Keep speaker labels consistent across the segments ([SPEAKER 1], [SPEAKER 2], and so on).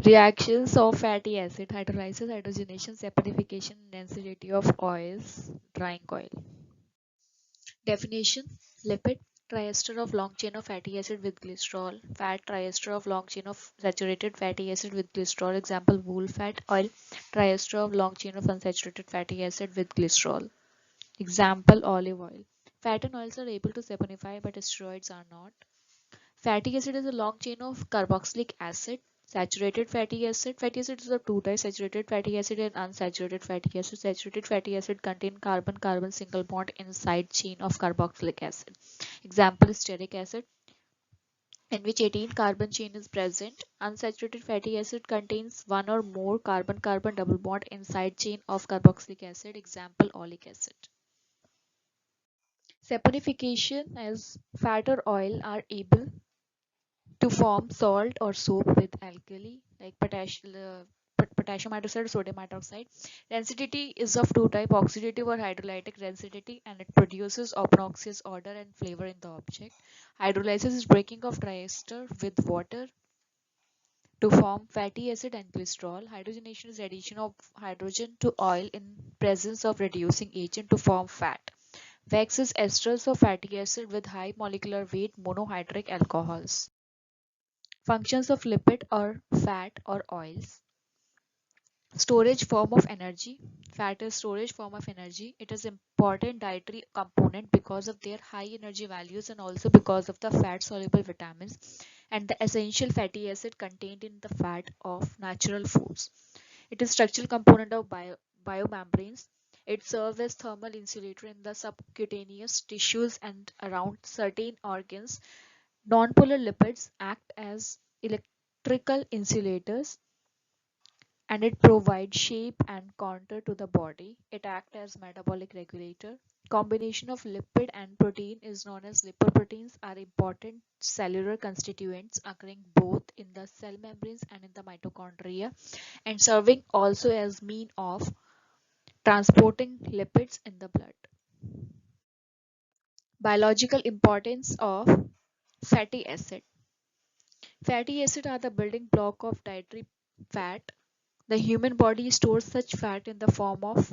[SPEAKER 1] Reactions of fatty acid: hydrolysis, hydrogenation, saponification, and acidity of oils, drying oil. Definition: lipid, triester of long chain of fatty acid with glycerol. Fat, triester of long chain of saturated fatty acid with glycerol. Example: wool fat. Oil, triester of long chain of unsaturated fatty acid with glycerol. Example: olive oil. Fat and oils are able to saponify, but steroids are not. Fatty acid is a long chain of carboxylic acid. Saturated fatty acid. Fatty acids are two types: saturated fatty acid and unsaturated fatty acid. Saturated fatty acid contain carbon-carbon single bond inside chain of carboxylic acid. Example is stearic acid, in which 18 carbon chain is present. Unsaturated fatty acid contains one or more carbon-carbon double bond inside chain of carboxylic acid. Example oleic acid. Saponification, as fat or oil are able to form salt or soap with alkali like potassium hydroxide, sodium hydroxide. Density is of two type: oxidative or hydrolytic density, and it produces obnoxious odor and flavor in the object. Hydrolysis is breaking of triester with water to form fatty acid and glycerol. Hydrogenation is addition of hydrogen to oil in presence of reducing agent to form fat. Wax is esters of fatty acid with high molecular weight monohydric alcohols. Functions of lipid or fat or oils: storage form of energy. Fat is storage form of energy. It is important dietary component because of their high energy values and also because of the fat soluble vitamins and the essential fatty acid contained in the fat of natural foods. It is structural component of biomembranes. It serves as thermal insulator in the subcutaneous tissues and around certain organs. Nonpolar lipids act as electrical insulators, and it provides shape and contour to the body. It acts as metabolic regulator. Combination of lipid and protein is known as lipoproteins, are important cellular constituents occurring both in the cell membranes and in the mitochondria, and serving also as mean of transporting lipids in the blood. Biological importance of fatty acid. Fatty acids are the building block of dietary fat. The human body stores such fat in the form of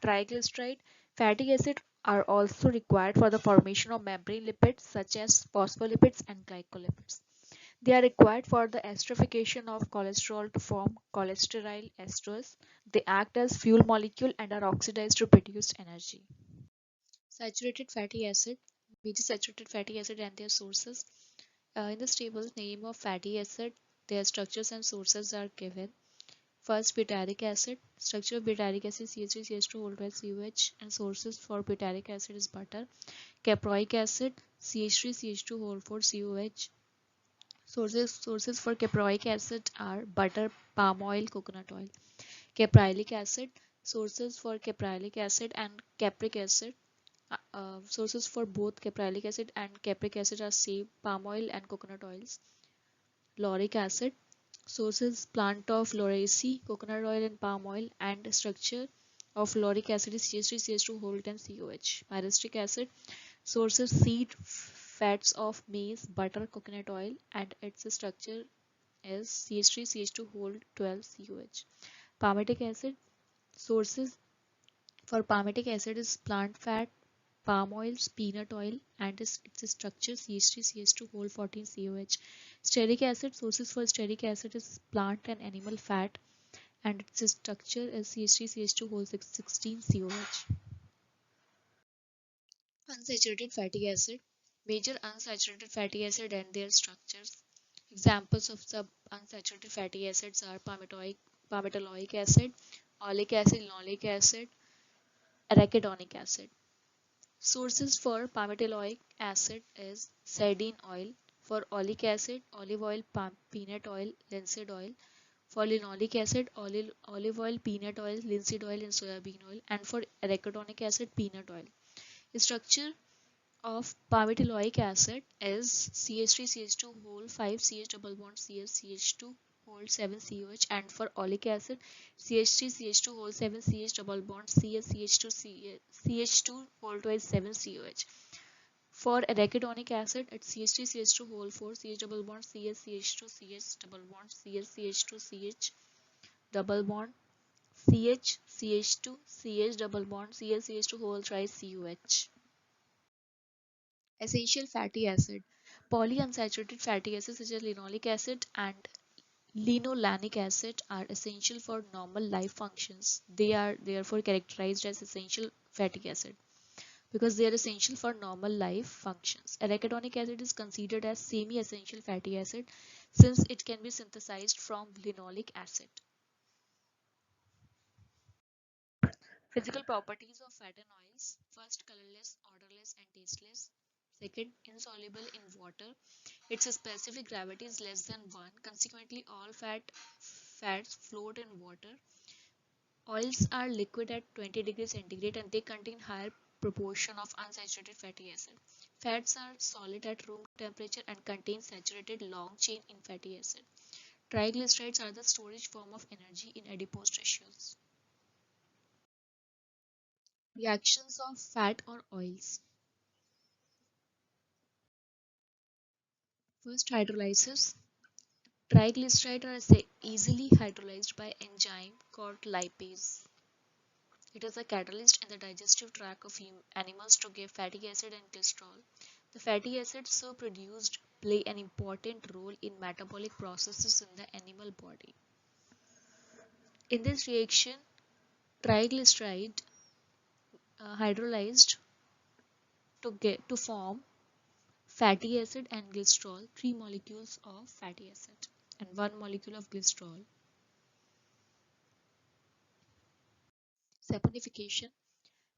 [SPEAKER 1] triglyceride. Fatty acids are also required for the formation of membrane lipids such as phospholipids and glycolipids. They are required for the esterification of cholesterol to form cholesterol esters. They act as fuel molecule and are oxidized to produce energy. Saturated fatty acid. Major saturated fatty acid and their sources. In this table, name of fatty acid, their structures and sources are given. First, butyric acid. Structure of butyric acid: CH3, CH2, whole twice COH, and sources for butyric acid is butter. Caproic acid: CH3, CH2, whole 4 COH. Sources for caproic acid are butter, palm oil, coconut oil. Caprylic acid: sources for caprylic acid and capric acid. Sources for both caprylic acid and capric acid are same: palm oil and coconut oils. Lauric acid: sources plant of lauraceae, coconut oil and palm oil, and structure of lauric acid is CH3, CH2, whole 10 COH. Myristic acid: sources seed fats of maize, butter, coconut oil, and its structure is CH3, CH2, whole 12 COH. Palmitic acid: sources for palmitic acid is plant fat, palm oils, peanut oil, and its structure CH3, CH2, whole 14 COH. Stearic acid: sources for stearic acid is plant and animal fat, and its structure is CH3, CH2, whole 16 COH. Unsaturated fatty acid. Major unsaturated fatty acid and their structures. Examples of sub unsaturated fatty acids are palmitoleic acid, oleic acid, linoleic acid, arachidonic acid. Sources for palmitoleic acid is sardine oil. For oleic acid, olive oil, peanut oil, linseed oil. For linoleic acid, olive oil, peanut oil, linseed oil, and soybean oil. And for arachidonic acid, peanut oil. The structure of palmitoleic acid is CH3CH2 whole 5 CH double bond CH2 whole 7 COH, and for oleic acid CH3CH2 whole 7 CH double bond CH2 whole twice 7 COH. For arachidonic acid, it's CH3 CH2 whole 4 CH double bond CH CH2 CH double bond CH CH2 CH double bond CH CH2 CH double bond CH CH2 whole thrice COH. Essential fatty acid. Polyunsaturated fatty acids such as linoleic acid and linolenic acid are essential for normal life functions. They are therefore characterized as essential fatty acid because they are essential for normal life functions. Arachidonic acid is considered as semi-essential fatty acid since it can be synthesized from linoleic acid. Physical properties of fat and oils. First, colorless, odorless, and tasteless. Second, insoluble in water. Its specific gravity is less than 1. Consequently, all fats float in water. Oils are liquid at 20 degrees centigrade and they contain higher proportion of unsaturated fatty acid. Fats are solid at room temperature and contain saturated long chain in fatty acid. Triglycerides are the storage form of energy in adipose tissues. Reactions of fat or oils. First, hydrolysis. Triglycerides are easily hydrolyzed by enzyme called lipase. It is a catalyst in the digestive tract of animals to give fatty acid and cholesterol. The fatty acids so produced play an important role in metabolic processes in the animal body. In this reaction, triglyceride hydrolyzed to form fatty acid and glycerol, three molecules of fatty acid and one molecule of glycerol. Saponification.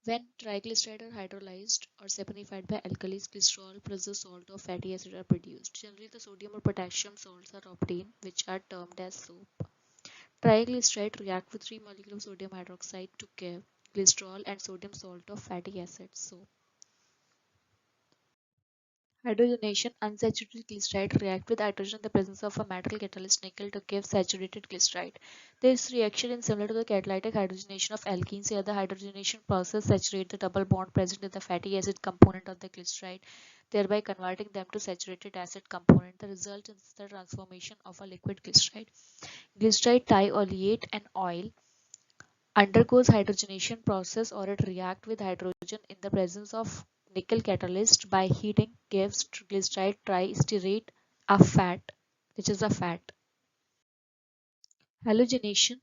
[SPEAKER 1] When triglycerides are hydrolyzed or saponified by alkalis, glycerol plus the salt or fatty acid are produced. Generally, the sodium or potassium salts are obtained, which are termed as soap. Triglycerides react with three molecules of sodium hydroxide to give glycerol and sodium salt of fatty acid soap. Hydrogenation. Unsaturated glyceride react with hydrogen in the presence of a metal catalyst nickel to give saturated glyceride. This reaction is similar to the catalytic hydrogenation of alkenes. Here, the hydrogenation process saturates the double bond present in the fatty acid component of the glyceride, thereby converting them to saturated acid component. The result is the transformation of a liquid glyceride. Glyceride thiolate, an oil, undergoes hydrogenation process or it react with hydrogen in the presence of nickel catalyst by heating gives glyceride triestearate, a fat, which is a fat. Halogenation.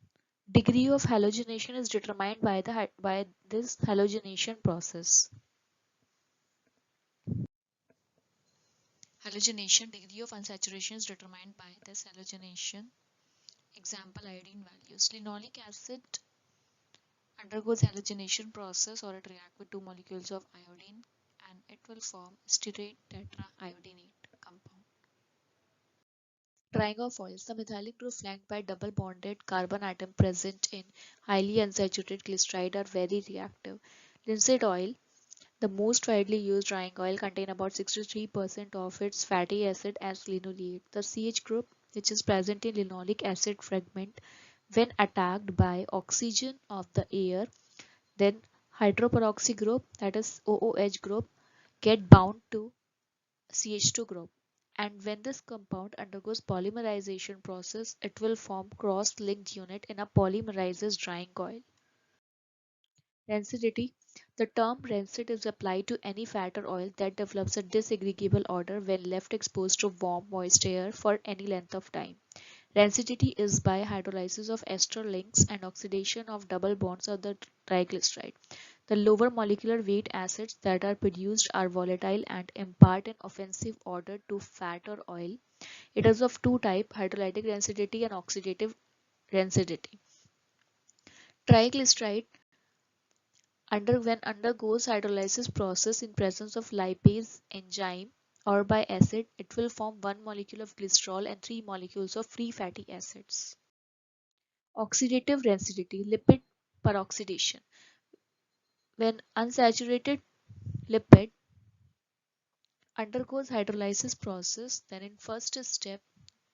[SPEAKER 1] Degree of halogenation is determined by this halogenation process. Halogenation. Degree of unsaturation is determined by this halogenation. Example, iodine values. Linoleic acid undergoes halogenation process or it react with two molecules of iodine and it will form stearate tetraiodinate compound. Trying of oils. The methylic group flanked by double bonded carbon atom present in highly unsaturated glyceride are very reactive. Linseed oil, the most widely used drying oil, contain about 63% of its fatty acid as linoleate. The CH group, which is present in linoleic acid fragment, when attacked by oxygen of the air, then hydroperoxy group, that is OOH group, get bound to CH2 group. And when this compound undergoes polymerization process, it will form cross-linked unit in a polymerizes drying oil. Rancidity. The term rancid is applied to any fat or oil that develops a disagreeable odor when left exposed to warm, moist air for any length of time. Rancidity is by hydrolysis of ester links and oxidation of double bonds of the triglyceride. The lower molecular weight acids that are produced are volatile and impart an offensive odor to fat or oil. It is of two types, hydrolytic rancidity and oxidative rancidity. Triglyceride when undergoes hydrolysis process in presence of lipase enzyme or by acid, it will form one molecule of glycerol and three molecules of free fatty acids. Oxidative rancidity, lipid peroxidation. When unsaturated lipid undergoes hydrolysis process, then in first step,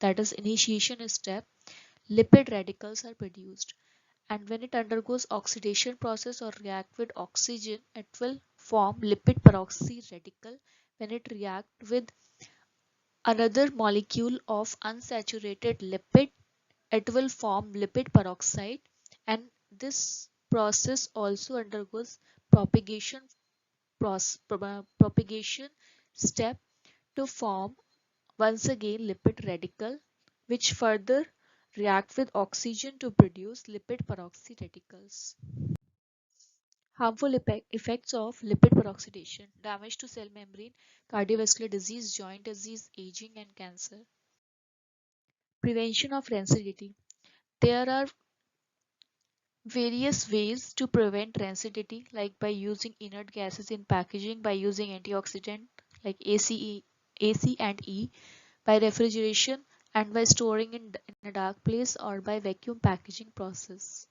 [SPEAKER 1] that is initiation step, lipid radicals are produced. And when it undergoes oxidation process or react with oxygen, it will form lipid peroxy radical when it reacts with another molecule of unsaturated lipid, it will form lipid peroxide, and this process also undergoes propagation propagation step to form once again lipid radical, which further react with oxygen to produce lipid peroxide radicals. Harmful effects of lipid peroxidation: damage to cell membrane, cardiovascular disease, joint disease, aging, and cancer. Prevention of rancidity. There are various ways to prevent rancidity, like by using inert gases in packaging, by using antioxidant like AC and E, by refrigeration, and by storing in a dark place or by vacuum packaging process.